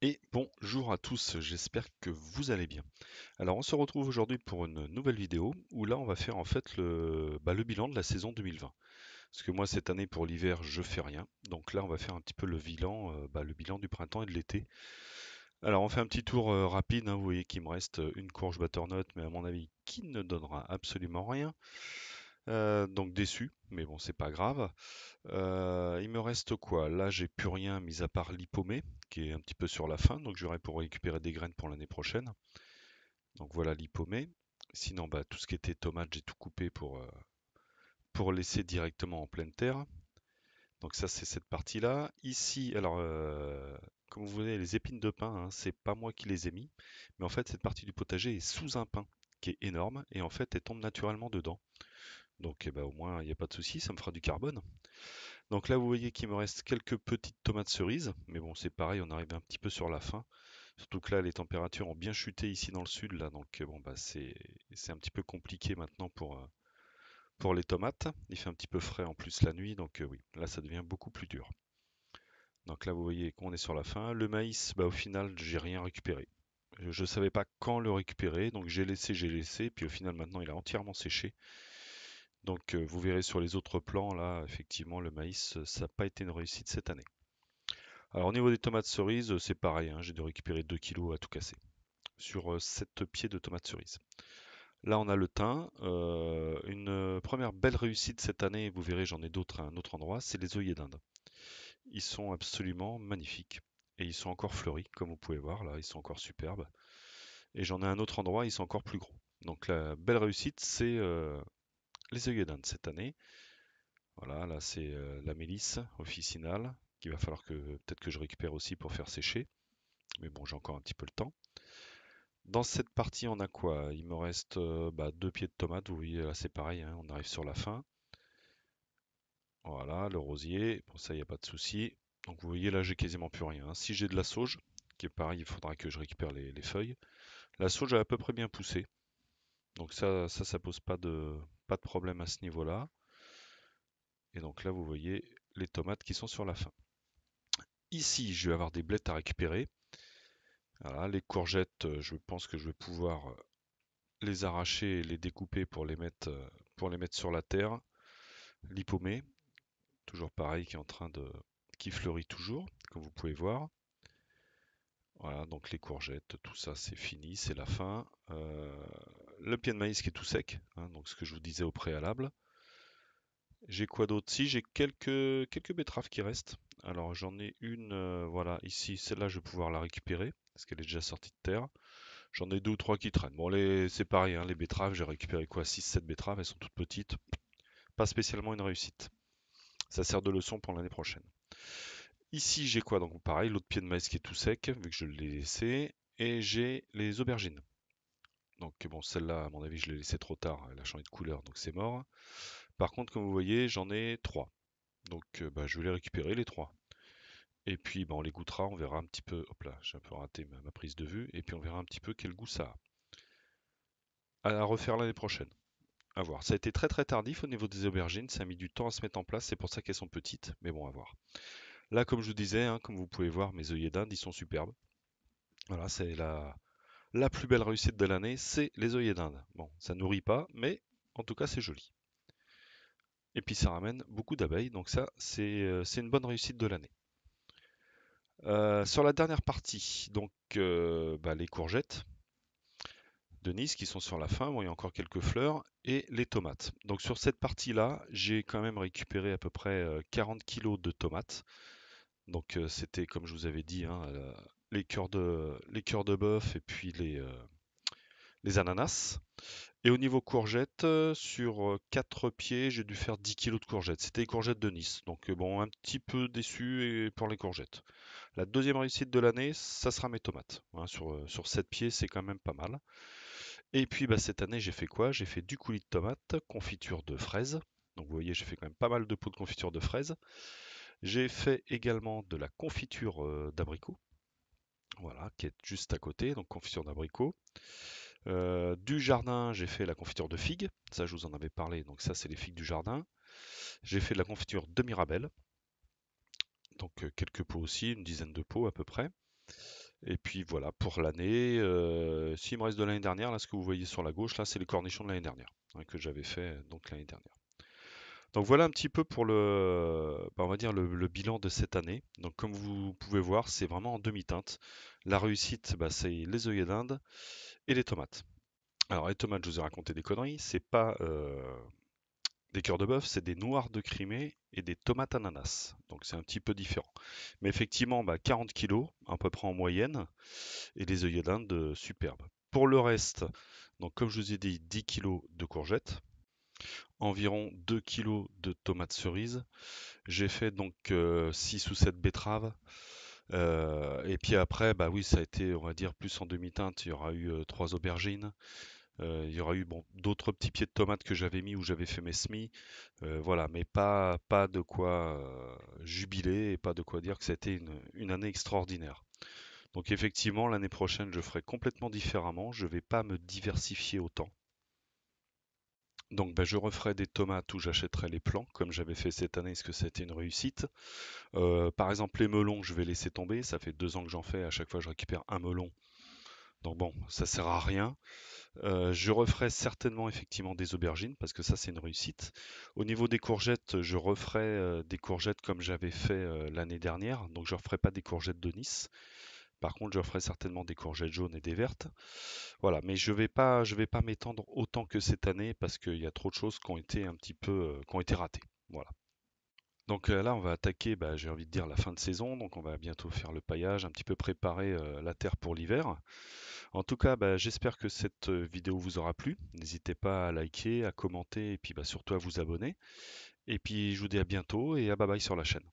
Et bonjour à tous, j'espère que vous allez bien. Alors on se retrouve aujourd'hui pour une nouvelle vidéo où là on va faire en fait le bilan de la saison 2020. Parce que moi cette année pour l'hiver je fais rien. Donc là on va faire un petit peu le bilan du printemps et de l'été. Alors on fait un petit tour rapide, hein, vous voyez qu'il me reste une courge butternut mais à mon avis qui ne donnera absolument rien. Donc déçu, mais bon c'est pas grave. Il me reste quoi? Là, j'ai plus rien mis à part l'hypomée, qui est un petit peu sur la fin, donc j'aurai pour récupérer des graines pour l'année prochaine. Donc voilà l'hypomée. Sinon, bah, tout ce qui était tomate, j'ai tout coupé pour laisser directement en pleine terre. Donc ça, c'est cette partie-là. Ici, alors, comme vous voyez, les épines de pin, hein, c'est pas moi qui les ai mis, mais en fait, cette partie du potager est sous un pin qui est énorme, et en fait, elle tombe naturellement dedans. Donc, eh ben, au moins, il n'y a pas de souci, ça me fera du carbone. Donc là, vous voyez qu'il me reste quelques petites tomates cerises, mais bon, c'est pareil, on arrive un petit peu sur la fin. Surtout que là, les températures ont bien chuté ici dans le sud, là, donc bon, bah c'est un petit peu compliqué maintenant pour les tomates. Il fait un petit peu frais en plus la nuit, donc oui, là, ça devient beaucoup plus dur. Donc là, vous voyez qu'on est sur la fin. Le maïs, bah au final, j'ai rien récupéré. Je savais pas quand le récupérer, donc j'ai laissé, puis au final, maintenant, il a entièrement séché. Donc vous verrez sur les autres plans, là, effectivement, le maïs, ça n'a pas été une réussite cette année. Alors au niveau des tomates cerises, c'est pareil, hein, j'ai dû récupérer 2 kilos à tout casser sur 7 pieds de tomates cerises. Là on a le thym, une première belle réussite cette année, vous verrez j'en ai d'autres à un autre endroit, c'est les œillets d'Inde. Ils sont absolument magnifiques et ils sont encore fleuris comme vous pouvez voir là, ils sont encore superbes. Et j'en ai un autre endroit, ils sont encore plus gros. Donc la belle réussite c'est les œillets d'Inde cette année. Voilà, là c'est la mélisse officinale qu'il va falloir que peut-être que je récupère aussi pour faire sécher. Mais bon, j'ai encore un petit peu le temps. Dans cette partie, on a quoi? Il me reste bah, deux pieds de tomate. Vous voyez, là, c'est pareil, hein, on arrive sur la fin. Voilà, le rosier. Pour ça, il n'y a pas de souci. Donc, vous voyez, là, j'ai quasiment plus rien, hein. Si j'ai de la sauge, qui est pareil, il faudra que je récupère les feuilles. La sauge a à peu près bien poussé. Donc, ça pose pas de problème à ce niveau-là. Et donc, là, vous voyez les tomates qui sont sur la fin. Ici, je vais avoir des blettes à récupérer. Voilà, les courgettes, je pense que je vais pouvoir les arracher et les découper pour les mettre sur la terre. L'hypomée, toujours pareil, qui fleurit toujours, comme vous pouvez voir. Voilà, donc les courgettes, tout ça c'est fini, c'est la fin. Le pied de maïs qui est tout sec, hein, donc ce que je vous disais au préalable. J'ai quoi d'autre? Si, j'ai quelques betteraves qui restent. Alors j'en ai une, voilà, ici, celle-là je vais pouvoir la récupérer, parce qu'elle est déjà sortie de terre. J'en ai deux ou trois qui traînent. Bon, c'est pareil, hein, les betteraves, j'ai récupéré quoi? 6, 7 betteraves, elles sont toutes petites. Pas spécialement une réussite. Ça sert de leçon pour l'année prochaine. Ici, j'ai quoi? Donc pareil, l'autre pied de maïs qui est tout sec, vu que je l'ai laissé. Et j'ai les aubergines. Donc bon, celle-là, à mon avis, je l'ai laissée trop tard. Elle a changé de couleur, donc c'est mort. Par contre, comme vous voyez, j'en ai trois. Donc bah, je vais les récupérer, les trois. Et puis bah, on les goûtera, on verra un petit peu. Hop là, j'ai un peu raté ma prise de vue. Et puis on verra un petit peu quel goût ça a. À refaire l'année prochaine. À voir. Ça a été très très tardif au niveau des aubergines, ça a mis du temps à se mettre en place, c'est pour ça qu'elles sont petites, mais bon, à voir. Là, comme je vous disais, hein, comme vous pouvez voir, mes œillets d'Inde, ils sont superbes. Voilà, c'est la plus belle réussite de l'année, c'est les œillets d'Inde. Bon, ça nourrit pas, mais en tout cas, c'est joli. Et puis ça ramène beaucoup d'abeilles, donc ça, c'est une bonne réussite de l'année. Sur la dernière partie, donc bah, les courgettes de Nice qui sont sur la fin, bon, il y a encore quelques fleurs, et les tomates. Donc sur cette partie-là, j'ai quand même récupéré à peu près 40 kilos de tomates. Donc c'était, comme je vous avais dit, hein, les cœurs de bœuf et puis les ananas. Et au niveau courgettes, sur 4 pieds, j'ai dû faire 10 kilos de courgettes. C'était les courgettes de Nice. Donc bon, un petit peu déçu pour les courgettes. La deuxième réussite de l'année, ça sera mes tomates, hein. Sur 7 pieds, c'est quand même pas mal. Et puis bah, cette année, j'ai fait quoi? J'ai fait du coulis de tomates, confiture de fraises. Donc vous voyez, j'ai fait quand même pas mal de pots de confiture de fraises. J'ai fait également de la confiture d'abricots, voilà, qui est juste à côté, donc confiture d'abricots. Du jardin, j'ai fait la confiture de figues, ça je vous en avais parlé, donc ça c'est les figues du jardin. J'ai fait de la confiture de mirabelle, donc quelques pots aussi, une dizaine de pots à peu près. Et puis voilà, pour l'année, s'il me reste de l'année dernière, là, ce que vous voyez sur la gauche, là, c'est les cornichons de l'année dernière, hein, que j'avais fait donc l'année dernière. Donc voilà un petit peu pour on va dire le bilan de cette année. Donc comme vous pouvez voir, c'est vraiment en demi-teinte. La réussite, bah, c'est les œillets d'Inde et les tomates. Alors les tomates, je vous ai raconté des conneries, c'est pas des cœurs de bœuf, c'est des noirs de Crimée et des tomates ananas. Donc c'est un petit peu différent. Mais effectivement, bah, 40 kilos à peu près en moyenne et les œillets d'Inde superbes. Pour le reste, donc comme je vous ai dit, 10 kilos de courgettes, environ 2 kilos de tomates cerises. J'ai fait donc 6 ou 7 betteraves. Et puis après, bah oui, ça a été, on va dire, plus en demi-teinte. Il y aura eu 3 aubergines. Il y aura eu bon, d'autres petits pieds de tomates que j'avais mis où j'avais fait mes semis. Voilà, mais pas de quoi jubiler et pas de quoi dire que c'était une année extraordinaire. Donc effectivement, l'année prochaine, je ferai complètement différemment. Je vais pas me diversifier autant. Donc bah, je referai des tomates où j'achèterai les plants, comme j'avais fait cette année, parce que c'était une réussite. Par exemple, les melons, je vais laisser tomber. Ça fait 2 ans que j'en fais. À chaque fois, je récupère un melon. Donc bon, ça sert à rien. Je referai certainement effectivement des aubergines, parce que ça, c'est une réussite. Au niveau des courgettes, je referai des courgettes comme j'avais fait l'année dernière. Donc je ne referai pas des courgettes de Nice. Par contre, je ferai certainement des courgettes jaunes et des vertes. Voilà, mais je vais pas m'étendre autant que cette année parce qu'il y a trop de choses qui ont été un petit peu, qui ont été ratées. Voilà. Donc là, on va attaquer, bah, j'ai envie de dire, la fin de saison. Donc on va bientôt faire le paillage, un petit peu préparer la terre pour l'hiver. En tout cas, bah, j'espère que cette vidéo vous aura plu. N'hésitez pas à liker, à commenter et puis bah, surtout à vous abonner. Et puis je vous dis à bientôt et à bye bye sur la chaîne.